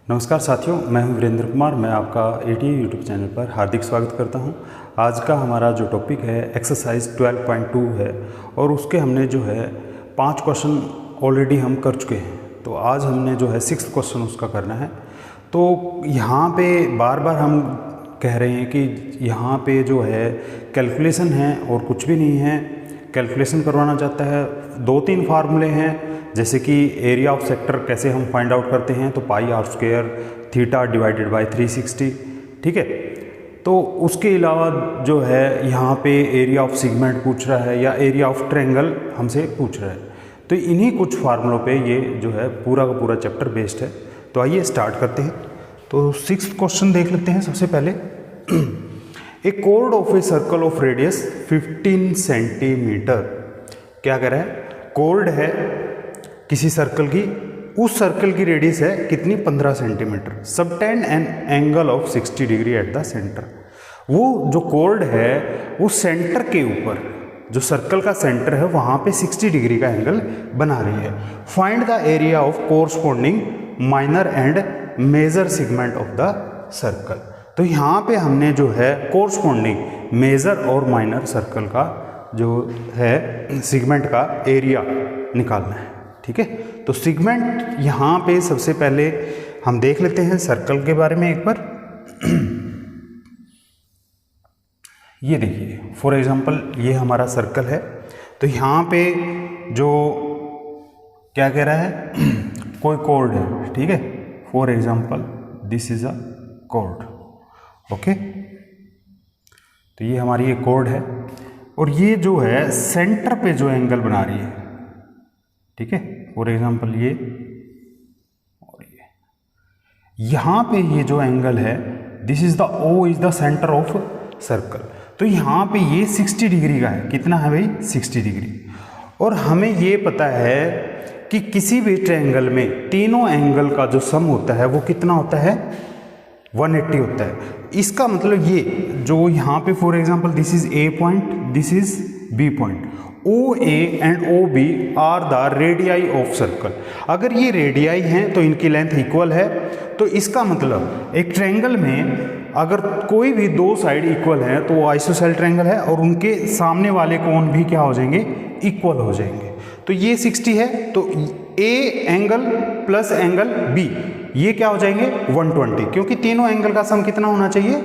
नमस्कार साथियों, मैं हूं वीरेंद्र कुमार। मैं आपका ATA यूट्यूब चैनल पर हार्दिक स्वागत करता हूं। आज का हमारा जो टॉपिक है एक्सरसाइज 12.2 है और उसके हमने जो है 5 क्वेश्चन ऑलरेडी हम कर चुके हैं। तो आज हमने जो है 6th क्वेश्चन उसका करना है। तो यहाँ पे बार बार हम कह रहे हैं कि यहाँ पे जो है कैलकुलेशन है और कुछ भी नहीं है। कैलकुलेशन करवाना चाहता है, 2-3 फार्मूले हैं, जैसे कि एरिया ऑफ सेक्टर कैसे हम फाइंड आउट करते हैं, तो pi are square theta divided by 360, ठीक है। तो उसके अलावा जो है यहाँ पे एरिया ऑफ सेगमेंट पूछ रहा है या एरिया ऑफ ट्रायंगल हमसे पूछ रहा है। तो इन्हीं कुछ फार्मूलों पे ये जो है पूरा का पूरा चैप्टर बेस्ड है। तो आइए स्टार्ट करते हैं। तो 6th क्वेश्चन देख लेते हैं। सबसे पहले a chord of a circle of radius 15 centimeter, क्या कह रहा है, कोर्ड है किसी सर्कल की, उस सर्कल की रेडियस है कितनी, 15 centimetre. Subtend an angle of 60 degree at the centre. वो जो कोर्ड है वो सेंटर के ऊपर, जो सर्कल का सेंटर है वहाँ पे 60 डिग्री का एंगल बना रही है। Find the area of corresponding minor and major segment of the circle. तो यहाँ पे हमने जो है कोरस्पॉन्डिंग मेजर और माइनर सर्कल का जो है सेगमेंट का एरिया निकालना है, ठीक है। तो सेगमेंट यहाँ पे सबसे पहले हम देख लेते हैं सर्कल के बारे में एक बार। ये देखिए, फॉर एग्जांपल ये हमारा सर्कल है। तो यहाँ पे जो क्या कह रहा है, कोई कॉर्ड है, ठीक है। For example this is a cord, okay. तो ये हमारी एक कॉर्ड है और ये जो है सेंटर पे जो एंगल बना रही है, ठीक है। फॉर एग्जाम्पल ये और ये यहाँ पे ये जो एंगल है, this is the O is the centre of circle. तो यहाँ पे ये 60 डिग्री का है। कितना है भाई, 60 डिग्री। और हमें ये पता है कि किसी भी ट्रायंगल में तीनों एंगल का जो सम होता है वो कितना होता है, 180 होता है। इसका मतलब ये जो यहाँ पे for example this is A point, this is B point, OA and OB are the radii of circle. अगर ये रेडियाई हैं तो इनकी लेंथ इक्वल है। तो इसका मतलब एक ट्रायंगल में अगर कोई भी दो साइड इक्वल हैं तो वो आइसोसेल ट्रायंगल है और उनके सामने वाले कोण भी क्या हो जाएंगे, इक्वल हो जाएंगे। तो ये 60 है तो A angle plus angle B ये क्या हो जाएंगे, 120, क्योंकि तीनों एंगल का सम कितना होना चाहिए,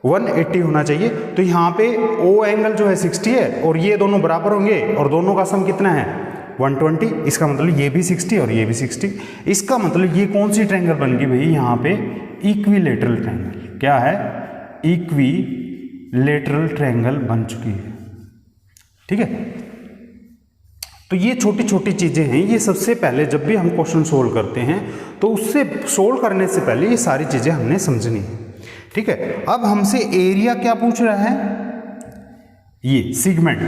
180 होना चाहिए। तो यहाँ पे O एंगल जो है 60 है और ये दोनों बराबर होंगे और दोनों का सम कितना है, 120। इसका मतलब ये भी 60 और ये भी 60। इसका मतलब ये कौन सी ट्रायंगल बन गई भाई, यहाँ पे इक्विलेटरल ट्रायंगल। क्या है, इक्विलेटरल ट्रायंगल बन चुकी है, ठीक है। तो ये छोटी छोटी चीजें हैं। ये सबसे पहले जब भी हम क्वेश्चन सोल्व करते हैं तो उससे सोल्व करने से पहले ये सारी चीजें हमने समझनी है, ठीक है। अब हमसे एरिया क्या पूछ रहा है, ये सेगमेंट,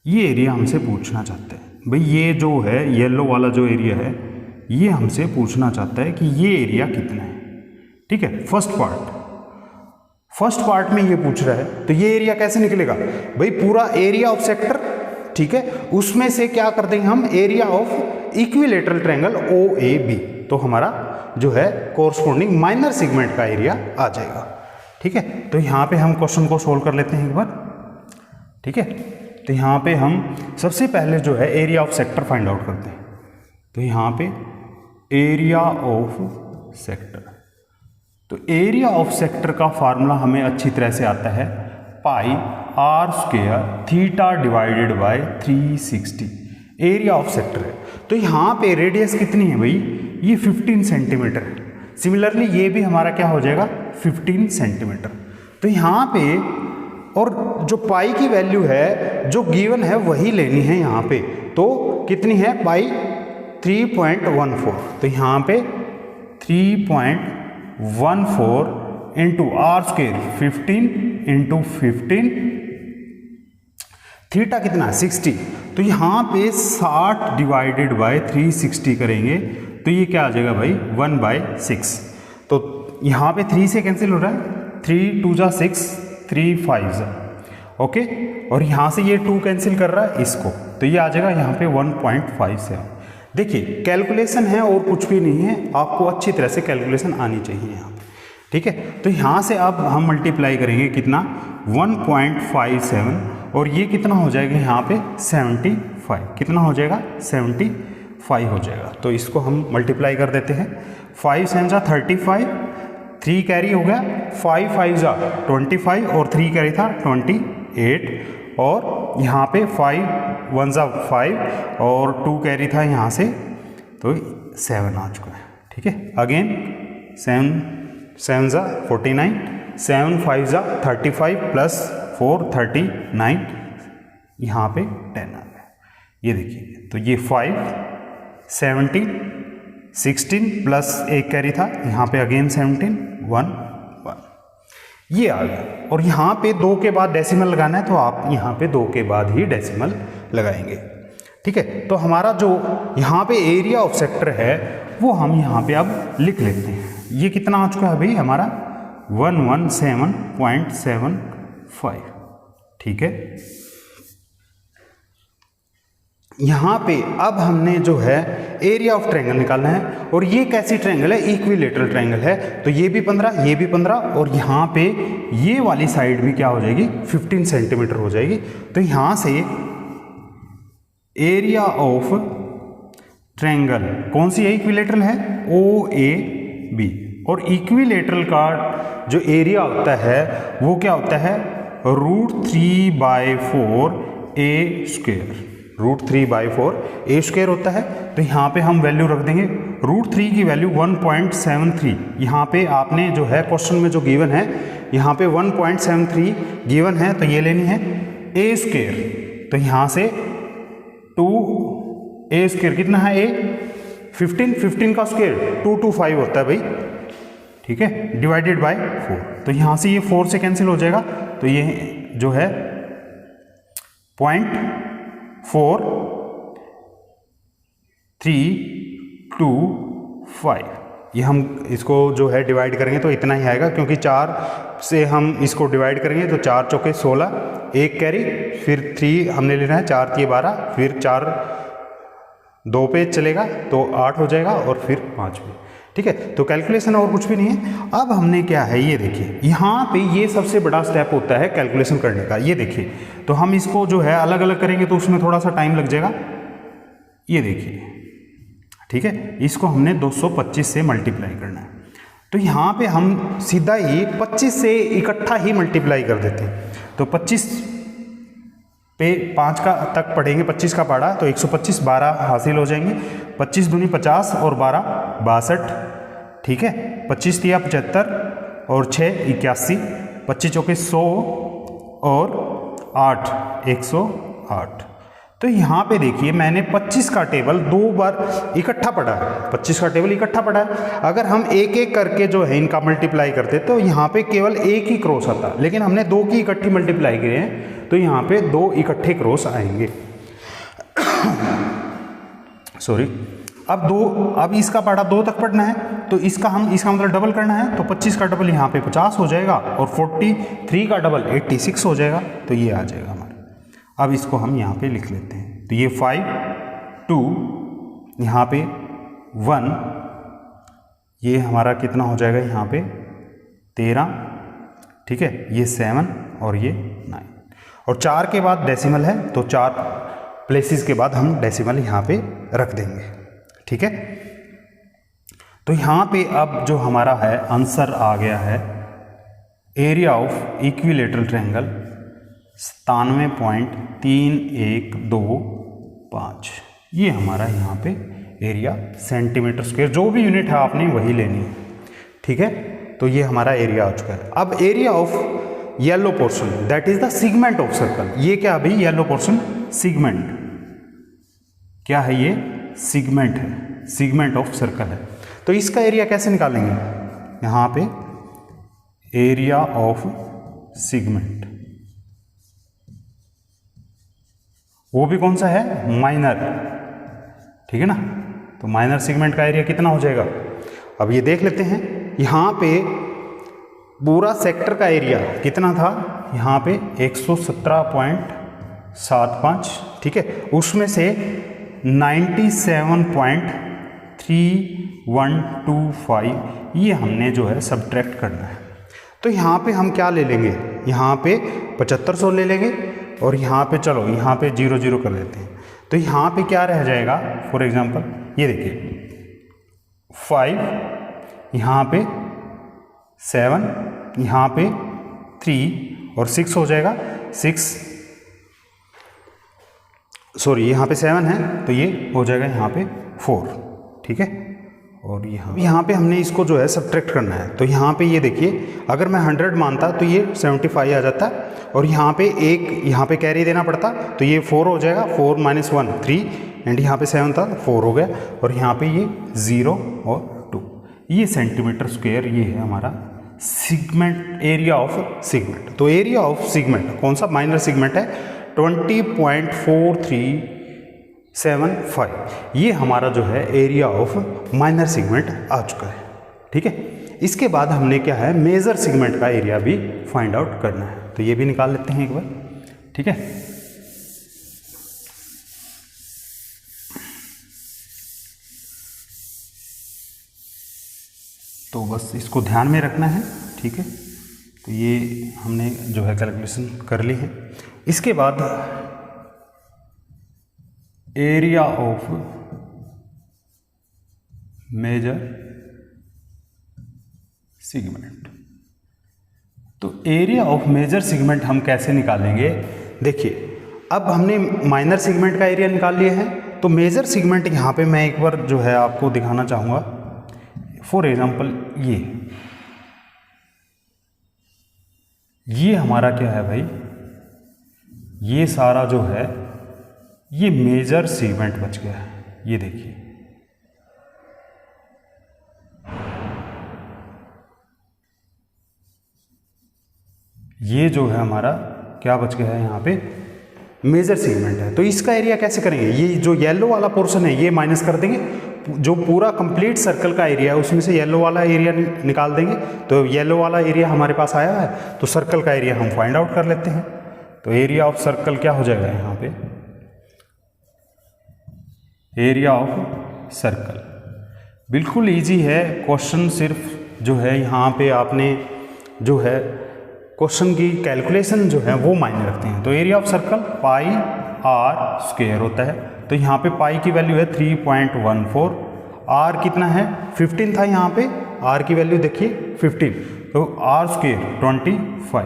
ये एरिया हमसे पूछना चाहते हैं भाई। ये जो है येलो वाला जो एरिया है ये हमसे पूछना चाहता है कि ये एरिया कितना है, ठीक है। फर्स्ट पार्ट में ये पूछ रहा है। तो ये एरिया कैसे निकलेगा भाई, पूरा एरिया ऑफ सेक्टर, ठीक है, उसमें से क्या कर देंगे हम, area of equilateral triangle OAB। तो हमारा जो है कोरस्पॉन्डिंग माइनर सेगमेंट का एरिया आ जाएगा, ठीक है। तो यहाँ पे हम क्वेश्चन को सोल्व कर लेते हैं एक बार, ठीक है। तो यहाँ पे हम सबसे पहले जो है area of sector find out करते हैं। तो यहाँ पे एरिया ऑफ सेक्टर, तो एरिया ऑफ सेक्टर का फार्मूला हमें अच्छी तरह से आता है, pi are square theta divided by 360 area of sector है। तो यहाँ पे रेडियस कितनी है भाई, ये 15 सेंटीमीटर है। सिमिलरली ये भी हमारा क्या हो जाएगा, 15 सेंटीमीटर। तो यहाँ पे और जो पाई की वैल्यू है जो गिवन है वही लेनी है यहाँ पे। तो कितनी है, पाई 3.14। तो यहाँ पे 3.14 into R square 15 into 15, theta कितना, 60। तो यहाँ पे 60 डिवाइडेड बाय 360 करेंगे तो ये क्या आ जाएगा भाई, 1/6। तो यहाँ पे 3 से कैंसिल हो रहा है, 3 2 जा 6, 3 5 जा, ओके। और यहाँ से ये 2 कैंसिल कर रहा है इसको, तो ये आ जाएगा यहाँ पे 1.57। देखिए कैलकुलेशन है और कुछ भी नहीं है, आपको अच्छी तरह से कैलकुलेशन आनी चाहिए यहाँ पे, ठीक है। तो यहाँ से अब हम मल्टीप्लाई करेंगे कितना 1.57 और ये कितना हो जाएगा यहाँ पे 75, कितना हो जाएगा 75 हो जाएगा। तो इसको हम मल्टीप्लाई कर देते हैं, 5 7 जा 35, 3 कैरी हो गया, 5 5 जा 25 और 3 कैरी था 28 और यहाँ पे 5 1 जा 5 और 2 कैरी था यहाँ से, तो 7 आ चुका है, ठीक है। अगेन 7 7 जा 49, 7 5 जा 35 प्लस 4 39, यहाँ पे 10 आ गया। ये देखिए, तो ये 5 17 16 प्लस 1 कैरी था, यहाँ पे अगेन 17 1 1, ये आ गया। और यहाँ पे 2 के बाद डेसिमल लगाना है, तो आप यहाँ पे 2 के बाद ही डेसिमल लगाएंगे, ठीक है। तो हमारा जो यहाँ पे एरिया ऑफ सेक्टर है वो हम यहाँ पे अब लिख लेते हैं। ये कितना आ चुका है अभी हमारा 117.75, ठीक है। यहाँ पे अब हमने जो है एरिया ऑफ ट्रायंगल निकालना है, और ये कैसी ट्रायंगल है, इक्विलेटरल ट्रायंगल है, तो ये भी 15 ये भी 15 और यहाँ पे ये वाली साइड भी क्या हो जाएगी 15 सेंटीमीटर हो जाएगी। तो यहाँ से एरिया ऑफ ट्रायंगल कौन सी है, इक्विलेटरल है OAB, और इक्विलेटरल का जो एरिया होता है वो क्या होता है √3/4 A² होता है। तो यहाँ पे हम वैल्यू रख देंगे, √3 की वैल्यू 1.73, यहाँ पे आपने जो है क्वेश्चन में जो गिवन है यहाँ पे 1.73 गिवन है, तो ये लेनी है A², तो यहाँ से 2A² कितना है A 15 का स्क्वायर 225 होता है भाई, ठीक है, डिवाइडेड बाय 4। तो यहाँ से ये 4 से कैंसिल हो जाएगा, तो ये जो है 0.4325, ये हम इसको जो है डिवाइड करेंगे तो इतना ही आएगा, क्योंकि 4 से हम इसको डिवाइड करेंगे तो 4 चौके 16, 1 कैरी, फिर 3 हमने लेना है, 4 3 12, फिर 4 2 पे चलेगा तो 8 हो जाएगा और फिर 5 पे, ठीक है। तो कैलकुलेशन और कुछ भी नहीं है। अब हमने क्या है ये देखिए, यहाँ पे ये सबसे बड़ा स्टेप होता है कैलकुलेशन करने का। ये देखिए, तो हम इसको जो है अलग अलग करेंगे तो उसमें थोड़ा सा टाइम लग जाएगा। ये देखिए, ठीक है, इसको हमने 225 से मल्टीप्लाई करना है, तो यहाँ पे हम सीधा ही 25 से इकट्ठा ही मल्टीप्लाई कर देते हैं। तो 25 पे 5 का तक पढ़ेंगे, 25 का पढ़ा तो 125 12 हासिल हो जाएंगे, 25 दूनी 50 और 12 62, ठीक है, 25 तिया 75 और 6 81, 25 चौके 100 और 8 108। तो यहाँ पे देखिए मैंने 25 का टेबल 2 बार इकट्ठा पढ़ा है, 25 का टेबल इकट्ठा पढ़ा है। अगर हम एक एक करके जो है इनका मल्टीप्लाई करते तो यहाँ पे केवल एक ही क्रॉस आता, लेकिन हमने 2 की इकट्ठी मल्टीप्लाई किए हैं तो यहाँ पे 2 इकट्ठे क्रॉस आएंगे। सॉरी, अब इसका पढ़ा 2 तक पढ़ना है, तो इसका मतलब डबल करना है, तो 25 का डबल यहाँ पे 50 हो जाएगा और 43 का डबल 86 हो जाएगा, तो ये आ जाएगा हमारा। अब इसको हम यहाँ पे लिख लेते हैं, तो ये 5 2 यहाँ पे 1, ये हमारा कितना हो जाएगा यहाँ पे 13, ठीक है, ये 7 और ये 9, और 4 के बाद डेसिमल है तो 4 प्लेसेस के बाद हम डेसिमल यहाँ पे रख देंगे, ठीक है। तो यहाँ पे अब जो हमारा है आंसर आ गया है एरिया ऑफ इक्विलेटरल ट्रायंगल 97.3125, ये हमारा यहाँ पे एरिया सेंटीमीटर स्क्वायर, जो भी यूनिट है आपने वही लेनी है, ठीक है। तो ये हमारा एरिया आ चुका है। अब area of yellow portion that is the segment of circle, ये क्या अभी येलो पोर्शन सिगमेंट क्या है, ये सिगमेंट है, सिगमेंट ऑफ सर्कल है। तो इसका एरिया कैसे निकालेंगे, यहाँ पे एरिया ऑफ सिगमेंट, वो भी कौन सा है माइनर, ठीक है ना। तो माइनर सेगमेंट का एरिया कितना हो जाएगा, अब ये देख लेते हैं। यहाँ पे पूरा सेक्टर का एरिया कितना था, यहाँ पे 117.75, ठीक है। उसमें से 97.3125 ये हमने जो है सब्ट्रैक्ट करना है। तो यहाँ पे हम क्या ले लेंगे, यहाँ पे 7500 ले लेंगे और यहाँ पे चलो यहाँ पे 0 0 कर देते हैं। तो यहाँ पे क्या रह जाएगा, फॉर एग्जांपल ये देखिए 5, यहाँ पे 7, यहाँ पे 3 और 6 हो जाएगा 6, सॉरी यहाँ पे 7 है तो ये हो जाएगा यहाँ पे 4, ठीक है। और यहाँ पे हमने इसको जो है सब्ट्रैक्ट करना है। तो यहाँ पे ये देखिए अगर मैं 100 मानता तो ये 75 आ जाता और यहाँ पे एक यहाँ पे कैरी देना पड़ता तो ये 4 हो जाएगा, 4 - 1 3 एंड यहाँ पे 7 था 4 हो गया और यहाँ पे ये 0 और 2। ये सेंटीमीटर स्क्वायर ये है हमारा सेगमेंट, एरिया ऑफ सेगमेंट। तो एरिया ऑफ सेगमेंट कौन सा, माइनर सेगमेंट है 20.4375, ये हमारा जो है एरिया ऑफ माइनर सेगमेंट आ चुका है, ठीक है। इसके बाद हमने क्या है मेजर सेगमेंट का एरिया भी फाइंड आउट करना है, तो ये भी निकाल लेते हैं एक बार, ठीक है। तो बस इसको ध्यान में रखना है, ठीक है। तो ये हमने जो है कैलकुलेशन कर ली है। इसके बाद एरिया ऑफ मेजर सेगमेंट, तो एरिया ऑफ मेजर सेगमेंट हम कैसे निकालेंगे, देखिए अब हमने माइनर सेगमेंट का एरिया निकाल लिया है। तो मेजर सेगमेंट यहाँ पे मैं एक बार जो है आपको दिखाना चाहूँगा। फॉर एग्जांपल ये हमारा क्या है भाई, ये सारा जो है ये मेजर सेगमेंट बच गया है, ये देखिए ये जो है हमारा क्या बच गया है यहाँ पे मेजर सेगमेंट है। तो इसका एरिया कैसे करेंगे, ये जो येलो वाला पोर्शन है ये माइनस कर देंगे, जो पूरा कंप्लीट सर्कल का एरिया है उसमें से येलो वाला एरिया निकाल देंगे। तो येलो वाला एरिया हमारे पास आया है तो सर्कल का एरिया हम फाइंड आउट कर लेते हैं। तो एरिया ऑफ सर्कल क्या हो जाएगा यहाँ पे, एरिया ऑफ सर्कल बिल्कुल इजी है। क्वेश्चन सिर्फ जो है यहाँ पे आपने जो है क्वेश्चन की कैलकुलेशन जो है वो मायने रखते हैं। तो area of circle pi are square होता है। तो यहाँ पे पाई की वैल्यू है 3.14, आर कितना है 15 था यहाँ पे, आर की वैल्यू देखिए 15, तो आर स्क्वायर 25।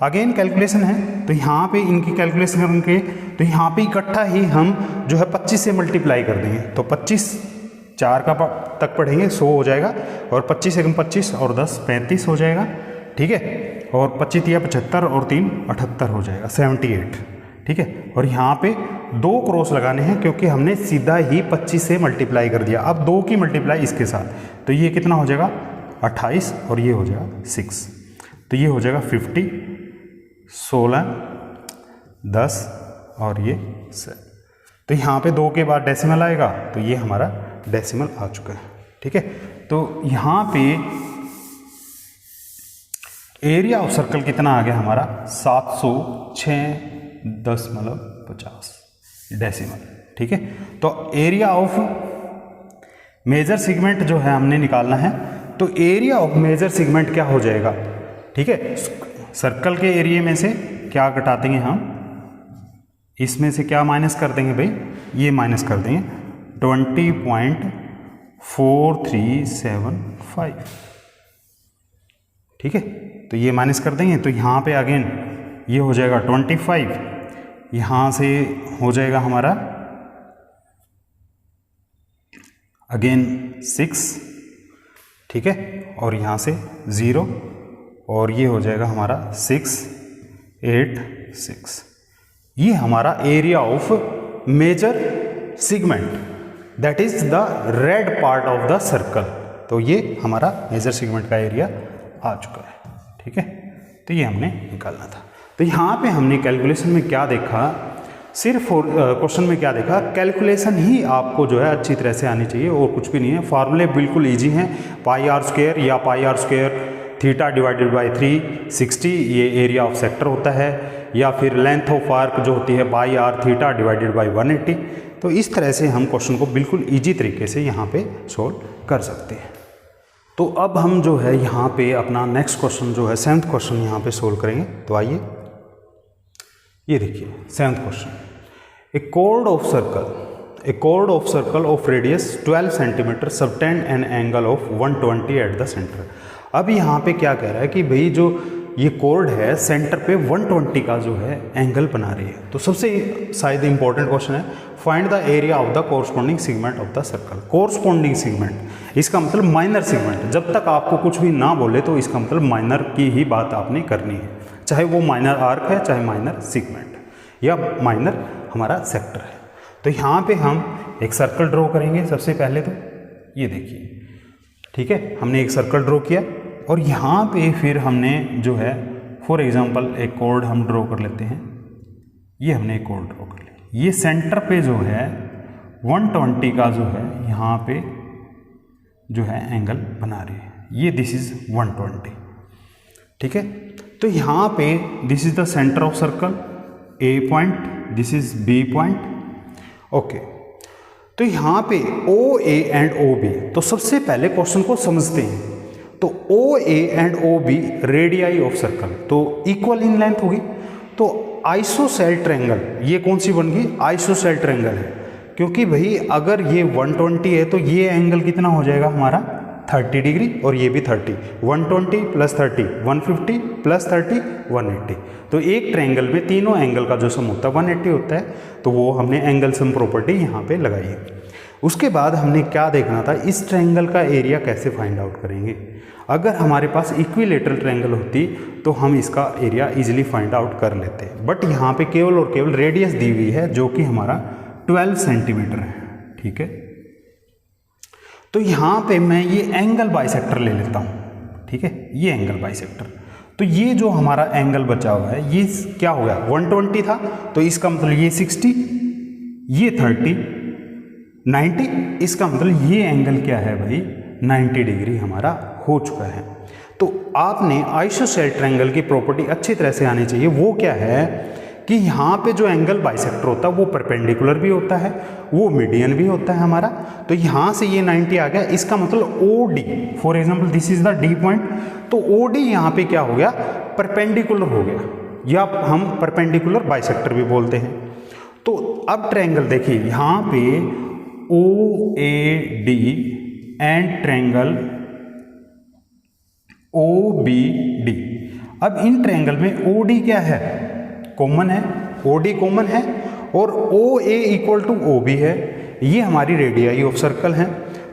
अगेन कैलकुलेशन है तो यहाँ पे इनकी कैलकुलेशन करके तो यहाँ पे इकट्ठा ही हम जो है 25 से मल्टीप्लाई कर देंगे। तो 25 4 का तक पढ़ेंगे 100 हो जाएगा और 25 एकम 25 और 10 35 हो जाएगा, ठीक है। और 25 या 75 और 3 78 हो जाएगा 78, ठीक है। और यहाँ पे 2 क्रॉस लगाने हैं क्योंकि हमने सीधा ही 25 से मल्टीप्लाई कर दिया। अब 2 की मल्टीप्लाई इसके साथ, तो ये कितना हो जाएगा 28 और ये हो जाएगा 6, तो ये हो जाएगा 50, 16, 10 और ये 7। तो यहाँ पे 2 के बाद डेसिमल आएगा तो ये हमारा डेसिमल आ चुका है, ठीक है। तो यहाँ पे एरिया ऑफ सर्कल कितना आ गया हमारा 706.50 डेसिमल, ठीक है। तो एरिया ऑफ मेजर सेगमेंट जो है हमने निकालना है। तो एरिया ऑफ मेजर सेगमेंट क्या हो जाएगा, ठीक है। सर्कल के एरिया में से क्या घटा देंगे हम, इसमें से क्या माइनस कर देंगे भाई, ये माइनस कर देंगे 20.4375, ठीक है। तो ये माइनस कर देंगे तो यहाँ पे अगेन ये हो जाएगा 25, यहाँ से हो जाएगा हमारा अगेन 6, ठीक है। और यहाँ से 0 और ये हो जाएगा हमारा 6, 8, 6। ये हमारा area of major segment, that is the red part of the circle. तो ये हमारा मेजर सेगमेंट का एरिया आ चुका है, ठीक है। तो ये हमने निकालना था। तो यहाँ पे हमने कैलकुलेशन में क्या देखा, सिर्फ क्वेश्चन में क्या देखा, कैलकुलेशन ही आपको जो है अच्छी तरह से आनी चाहिए और कुछ भी नहीं है। फार्मूले बिल्कुल इजी हैं, पाई आर स्क्वायर या pi are square theta divided by 360 ये एरिया ऑफ सेक्टर होता है। या फिर लेंथ ऑफ आर्क जो होती है by R theta divided by 180। तो इस तरह से हम क्वेश्चन को बिल्कुल ईजी तरीके से यहाँ पे सोल्व कर सकते हैं। तो अब हम जो है यहाँ पे अपना नेक्स्ट क्वेश्चन जो है 7th क्वेश्चन यहाँ पे सोल्व करेंगे। तो आइए, ये देखिए 7th question, A chord of circle of radius 12 centimetre subtend an angle of 120 at the center। अब यहाँ पे क्या कह रहा है कि भाई जो ये कोर्ड है सेंटर पे 120 का जो है एंगल बना रही है। तो सबसे शायद इंपॉर्टेंट क्वेश्चन है, find the area of the corresponding segment of the circle. Corresponding segment, इसका मतलब माइनर सेगमेंट। जब तक आपको कुछ भी ना बोले तो इसका मतलब माइनर की ही बात आपने करनी है, चाहे वो माइनर आर्क है, चाहे माइनर सेगमेंट या माइनर हमारा सेक्टर है। तो यहाँ पे हम एक सर्कल ड्रॉ करेंगे सबसे पहले। तो ये देखिए, ठीक है, हमने एक सर्कल ड्रॉ किया और यहाँ पे फिर हमने जो है फॉर एग्जांपल एक कोर्ड हम ड्रॉ कर लेते हैं। ये हमने एक कोर्ड ड्रॉ कर लिया, ये सेंटर पे जो है 120 का जो है यहाँ पे जो है एंगल बना रही है। ये दिस इज 120, ठीक है। तो यहाँ पे this is the centre of circle, A point, this is B point, okay. तो यहाँ पे ओ ए एंड ओ बी, तो सबसे पहले क्वेश्चन को समझते हैं। तो O A and O B radii of circle, तो इक्वल इन लेंथ होगी। तो आइसोसेल ट्रायंगल, ये कौन सी बन गई? आइसोसेल ट्रायंगल है, क्योंकि भाई अगर ये 120 है तो ये एंगल कितना हो जाएगा हमारा 30 डिग्री, और ये भी 30, 120 प्लस 30 150 प्लस 30 180। तो एक ट्रायंगल में तीनों एंगल का जो सम होता है 180 होता है। तो वो हमने एंगल सम प्रॉपर्टी यहाँ पे लगाई है। उसके बाद हमने क्या देखना था, इस ट्रायंगल का एरिया कैसे फाइंड आउट करेंगे। अगर हमारे पास इक्विलेटरल ट्रायंगल होती तो हम इसका एरिया इजीली फाइंड आउट कर लेते, बट यहाँ पे केवल और केवल रेडियस दी हुई है जो कि हमारा 12 सेंटीमीटर है, ठीक है। तो यहाँ पे मैं ये एंगल बाइसेक्टर ले लेता हूँ, ठीक है, ये एंगल बाइसेक्टर। तो ये जो हमारा एंगल बचा हुआ है ये क्या हो गया, 120 था, तो इसका मतलब ये 60, ये 30, 90, इसका मतलब ये एंगल क्या है भाई 90 डिग्री हमारा हो चुका है। तो आपने आइसोसेल ट्रायंगल की प्रॉपर्टी अच्छी तरह से आनी चाहिए। वो क्या है कि यहाँ पे जो एंगल बाइसेक्टर होता है वो परपेंडिकुलर भी होता है, वो मीडियन भी होता है हमारा। तो यहाँ से ये 90 आ गया, इसका मतलब OD, for example this is the D point, तो OD यहाँ पे क्या हो गया, परपेंडिकुलर हो गया, या हम परपेंडिकुलर बाइसेक्टर भी बोलते हैं। तो अब ट्रायंगल देखिए, यहाँ पे OAD एंड ट्रायंगल OBD। अब इन ट्रायंगल में OD क्या है, कॉमन है, OD कॉमन है, और OA इक्वल टू OB है। ये हमारी रेडियाई ऑफ सर्कल है।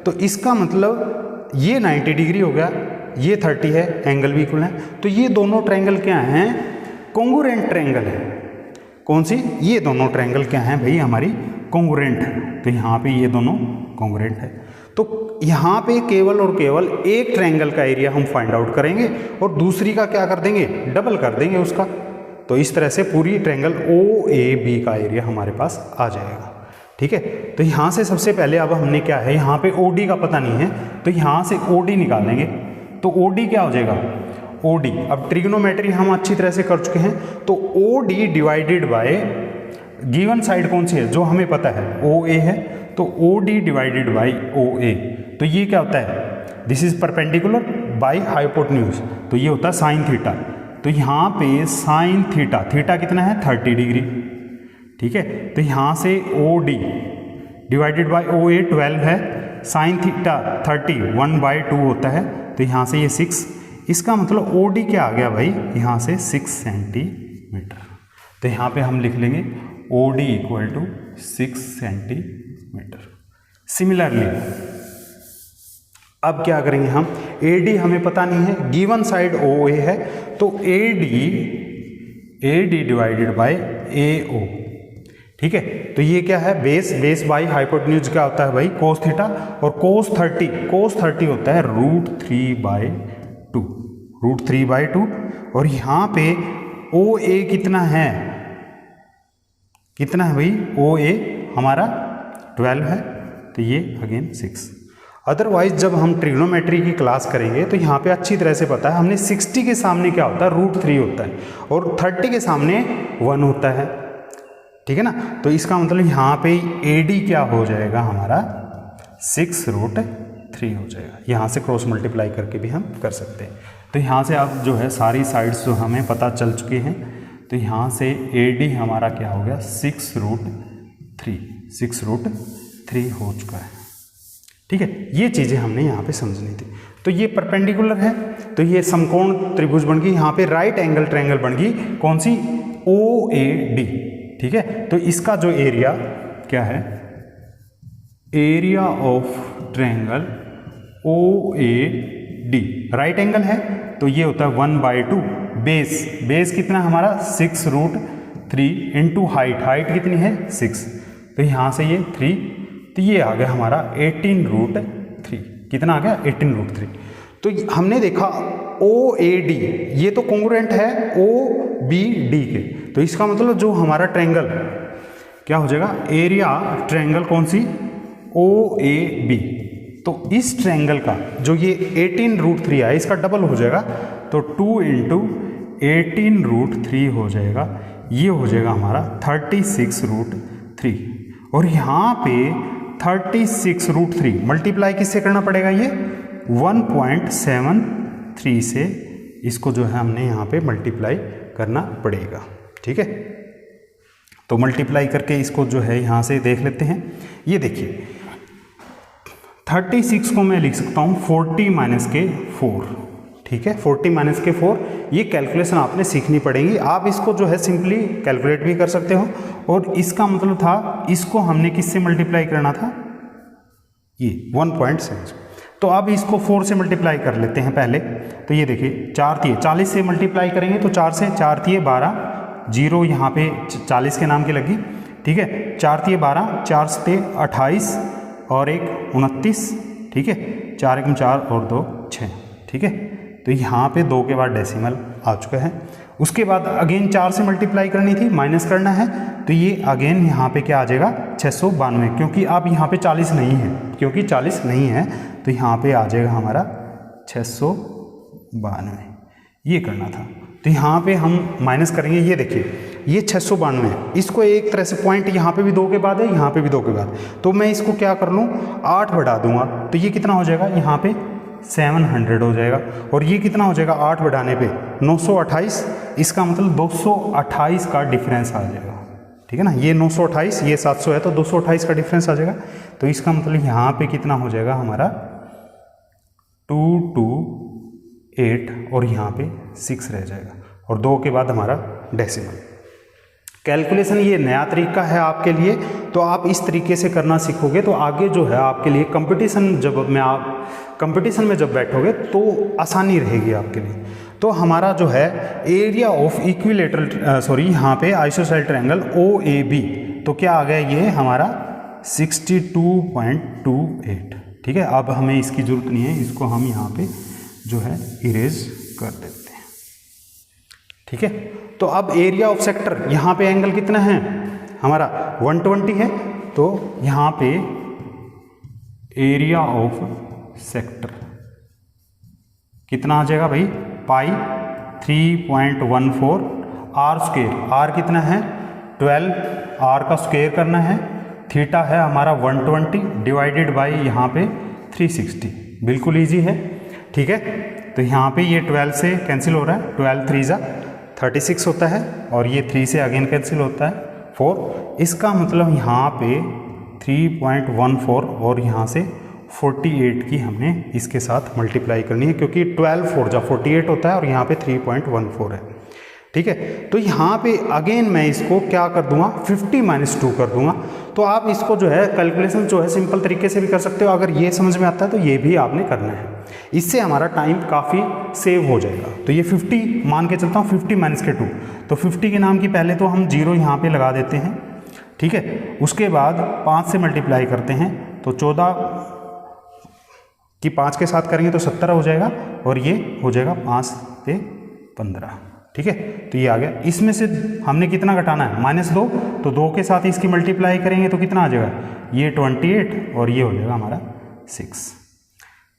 तो इसका मतलब ये 90 डिग्री हो गया, ये 30 है, एंगल भी इक्वल है। तो ये दोनों ट्रायंगल क्या हैं, कॉन्ग्रुएंट ट्रायंगल है। कौन सी, ये दोनों ट्रायंगल क्या हैं भाई हमारी कॉन्ग्रुएंट है। तो यहाँ पे ये दोनों कॉन्ग्रुएंट है। तो यहाँ पे केवल और केवल एक ट्रायंगल का एरिया हम फाइंड आउट करेंगे और दूसरी का क्या कर देंगे, डबल कर देंगे उसका। तो इस तरह से पूरी ट्रायंगल OAB का एरिया हमारे पास आ जाएगा, ठीक है। तो यहाँ से सबसे पहले अब हमने क्या है, यहाँ पे OD का पता नहीं है, तो यहाँ से OD निकालेंगे। तो OD क्या हो जाएगा, OD, अब ट्रिग्नोमेट्री हम अच्छी तरह से कर चुके हैं। तो OD divided by given side कौन सी है, जो हमें पता है OA है, तो OD डिवाइडेड बाय OA। तो ये क्या होता है, this is perpendicular by hypotenuse, तो ये होता है साइन थीटा। तो यहाँ पे साइन थीटा, थीटा कितना है 30 डिग्री, ठीक है। तो यहाँ से OD डिवाइडेड बाय OA 12 है, साइन थीटा 30 1/2 होता है। तो यहाँ से ये 6, इसका मतलब OD क्या आ गया भाई, यहाँ से 6 सेंटीमीटर। तो यहाँ पे हम लिख लेंगे OD equal to 6 centimetre. Similarly अब क्या करेंगे हम, AD हमें पता नहीं है, गिवन साइड OA है, तो AD डिवाइडेड बाय AO, ठीक है। तो ये क्या है, बेस बाई हाइपोटेन्यूज क्या होता है भाई cos थीटा, और cos 30 होता है √3/2, और यहाँ पे OA कितना है भाई, OA हमारा 12 है, तो ये अगेन 6। अदरवाइज जब हम ट्रिग्नोमेट्री की क्लास करेंगे तो यहाँ पे अच्छी तरह से पता है, हमने 60 के सामने क्या होता है, √3 होता है, और 30 के सामने 1 होता है, ठीक है ना। तो इसका मतलब यहाँ पे AD क्या हो जाएगा हमारा 6√3 हो जाएगा। यहाँ से क्रॉस मल्टीप्लाई करके भी हम कर सकते हैं। तो यहाँ से अब जो है सारी साइड्स जो हमें पता चल चुकी हैं, तो यहाँ से AD हमारा क्या हो गया 6√3 हो चुका है, ठीक है। ये चीज़ें हमने यहाँ पे समझनी थी। तो ये परपेंडिकुलर है, तो ये समकोण त्रिभुज बन गई, यहाँ पे राइट एंगल ट्रायंगल बन गई, कौन सी, OAD, ठीक है। तो इसका जो एरिया क्या है, area of triangle OAD, right angle है तो ये होता है 1/2 बेस कितना हमारा 6√3 इंटू हाइट कितनी है 6, तो यहाँ से ये 3, तो ये आ गया हमारा 18√3, कितना आ गया 18√3। तो हमने देखा OAD ये तो कॉन्ग्रुएंट है OBD के, तो इसका मतलब जो हमारा ट्रायंगल क्या हो जाएगा, एरिया ट्रायंगल कौन सी, OAB, तो इस ट्रायंगल का जो ये 18√3 है इसका डबल हो जाएगा, तो 2 इंटू 18√3 हो जाएगा, ये हो जाएगा हमारा 36√3। और यहाँ पे 36√3 मल्टीप्लाई किससे करना पड़ेगा, ये 1.73 से इसको जो है हमने यहाँ पे मल्टीप्लाई करना पड़ेगा, ठीक है। तो मल्टीप्लाई करके इसको जो है यहाँ से देख लेते हैं। ये देखिए 36 को मैं लिख सकता हूँ 40-4, ठीक है, 40-4। ये कैलकुलेशन आपने सीखनी पड़ेगी, आप इसको जो है सिंपली कैलकुलेट भी कर सकते हो, और इसका मतलब था इसको हमने किससे मल्टीप्लाई करना था, ये 1.7। तो अब इसको 4 से मल्टीप्लाई कर लेते हैं पहले। तो ये देखिए 4×3 40 से मल्टीप्लाई करेंगे तो 4 से 4×3 12, 0 यहाँ पे 40 के नाम की लगी, ठीक है, 4×3 12, 4×7 28 और 1 29, ठीक है, 4 × 4 और 2 6, ठीक है। तो यहाँ पे 2 के बाद डेसिमल आ चुका है। उसके बाद अगेन 4 से मल्टीप्लाई करनी थी, माइनस करना है, तो ये अगेन यहाँ पे क्या आ जाएगा 692, क्योंकि अब यहाँ पे 40 नहीं है, क्योंकि 40 नहीं है तो यहाँ पे आ जाएगा हमारा 692, ये करना था। तो यहाँ पे हम माइनस करेंगे, ये देखिए ये 692 है, इसको एक तरह से पॉइंट यहाँ पे भी 2 के बाद है, यहाँ पे भी 2 के बाद, तो मैं इसको क्या कर लूँ 8 बढ़ा दूंगा, तो ये कितना हो जाएगा, यहाँ पे 700 हो जाएगा, और ये कितना हो जाएगा 8 बढ़ाने पे 928, इसका मतलब 228 का डिफरेंस आ जाएगा, ठीक है ना। ये 928, ये 700 है, तो 228 का डिफरेंस आ जाएगा। तो इसका मतलब यहाँ पे कितना हो जाएगा हमारा 228 और यहाँ पे 6 रह जाएगा, और 2 के बाद हमारा डेसिमल। कैलकुलेशन ये नया तरीका है आपके लिए, तो आप इस तरीके से करना सीखोगे तो आगे जो है आपके लिए कंपटीशन में जब बैठोगे तो आसानी रहेगी आपके लिए। तो हमारा जो है एरिया ऑफ इक्विलेटरल यहाँ पे आइसोसेलेस ट्रायंगल OAB, तो क्या आ गया ये हमारा 62.28, ठीक है। अब हमें इसकी जरूरत नहीं है, इसको हम यहाँ पे जो है इरेज कर देते हैं, ठीक है। तो अब एरिया ऑफ सेक्टर, यहाँ पे एंगल कितना है हमारा 120 है, तो यहाँ पे एरिया ऑफ सेक्टर कितना आ जाएगा भाई, पाई 3.14 आर स्क्वायर, आर कितना है 12, आर का स्क्वायर करना है, थीटा है हमारा 120 डिवाइडेड बाई यहाँ पे 360, बिल्कुल इजी है, ठीक है। तो यहाँ पे ये 12 से कैंसिल हो रहा है, 12 3 36 होता है, और ये 3 से अगेन कैंसिल होता है 4, इसका मतलब यहाँ पे 3.14 और यहाँ से 48 की हमने इसके साथ मल्टीप्लाई करनी है, क्योंकि 12 4 48 होता है और यहाँ पे 3.14 है, ठीक है। तो यहाँ पे अगेन मैं इसको क्या कर दूंगा 50-2 कर दूंगा। तो आप इसको जो है कैलकुलेशन जो है सिंपल तरीके से भी कर सकते हो, अगर ये समझ में आता है तो ये भी आपने करना है, इससे हमारा टाइम काफ़ी सेव हो जाएगा। तो ये 50 मान के चलता हूँ 50-2, तो 50 के नाम की पहले तो हम 0 यहाँ पे लगा देते हैं, ठीक है। उसके बाद 5 से मल्टीप्लाई करते हैं, तो 14 की 5 के साथ करेंगे तो 17 हो जाएगा, और ये हो जाएगा 5 पे 15, ठीक है। तो ये आ गया, इसमें से हमने कितना घटाना है -2, तो 2 के साथ इसकी मल्टीप्लाई करेंगे तो कितना आ जाएगा, ये 28 और ये हो जाएगा हमारा 6,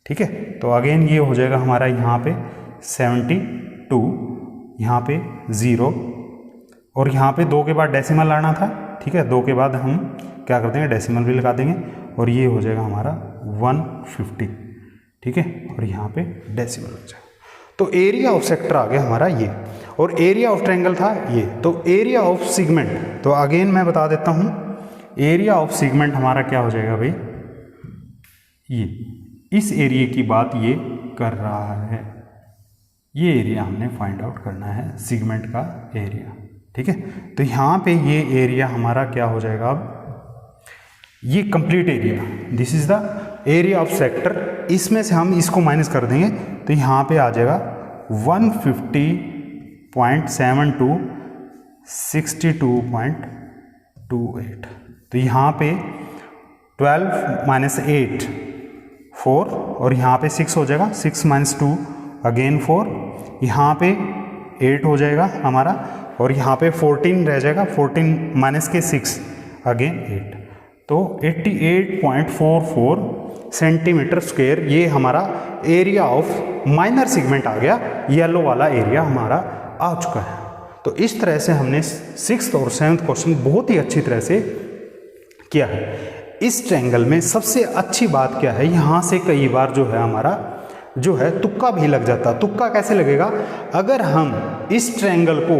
ठीक है। तो अगेन ये हो जाएगा हमारा यहाँ पे 72, यहाँ पे 0 और यहाँ पे 2 के बाद डेसिमल लाना था, ठीक है। 2 के बाद हम क्या कर देंगे, डेसिमल भी लगा देंगे और ये हो जाएगा हमारा 150, ठीक है। और यहाँ पे डेसिमल हो जाएगा। तो एरिया ऑफ सेक्टर आ गया हमारा ये, और एरिया ऑफ ट्रायंगल था ये। तो एरिया ऑफ सेगमेंट, तो अगेन मैं बता देता हूँ, एरिया ऑफ सेगमेंट हमारा क्या हो जाएगा भाई, ये इस एरिया की बात ये कर रहा है, ये एरिया हमने फाइंड आउट करना है, सेगमेंट का एरिया, ठीक है। तो यहाँ पे ये एरिया हमारा क्या हो जाएगा, अब ये complete area, this is the area of sector, इसमें से हम इसको माइनस कर देंगे तो यहाँ पे आ जाएगा 150.72 62.28। तो यहाँ पे 12 माइनस 8 4 और यहाँ पे 6 हो जाएगा, 6 माइनस 2 अगेन 4, यहाँ पे 8 हो जाएगा हमारा और यहाँ पे 14 रह जाएगा, 14 माइनस के 6 अगेन 8। तो 88.44 सेंटीमीटर स्क्वायर ये हमारा एरिया ऑफ माइनर सेगमेंट आ गया, येलो वाला एरिया हमारा आ चुका है। तो इस तरह से हमने 6th और 7th क्वेश्चन बहुत ही अच्छी तरह से किया है। इस ट्रायंगल में सबसे अच्छी बात क्या है, यहाँ से कई बार जो है हमारा जो है तुक्का भी लग जाता। तुक्का कैसे लगेगा, अगर हम इस ट्रायंगल को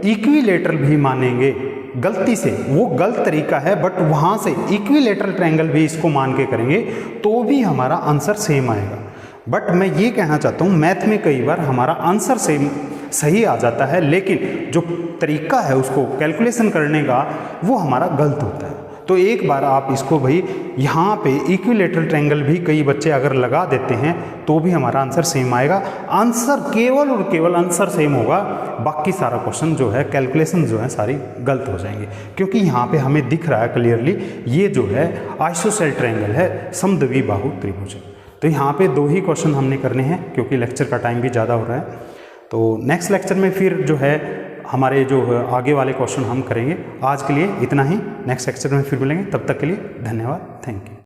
इक्विलेटरल भी मानेंगे गलती से, वो गलत तरीका है, बट वहाँ से इक्विलेटरल ट्रायंगल भी इसको मान के करेंगे तो भी हमारा आंसर सेम आएगा। बट मैं ये कहना चाहता हूँ, मैथ में कई बार हमारा आंसर सेम सही आ जाता है, लेकिन जो तरीका है उसको कैलकुलेशन करने का वो हमारा गलत होता है। तो एक बार आप इसको भाई यहाँ पे इक्विलेटरल ट्रायंगल भी कई बच्चे अगर लगा देते हैं तो भी हमारा आंसर सेम आएगा। आंसर केवल और केवल आंसर सेम होगा, बाकी सारा क्वेश्चन जो है कैलकुलेशन जो है सारी गलत हो जाएंगे, क्योंकि यहाँ पे हमें दिख रहा है क्लियरली ये जो है आइसोसेल ट्रायंगल है, समद्विबाहु त्रिभुज। तो यहाँ पे 2 ही क्वेश्चन हमने करने हैं क्योंकि लेक्चर का टाइम भी ज़्यादा हो रहा है। तो नेक्स्ट लेक्चर में फिर जो है हमारे जो आगे वाले क्वेश्चन हम करेंगे। आज के लिए इतना ही, नेक्स्ट लेक्चर में फिर मिलेंगे, तब तक के लिए धन्यवाद, थैंक यू।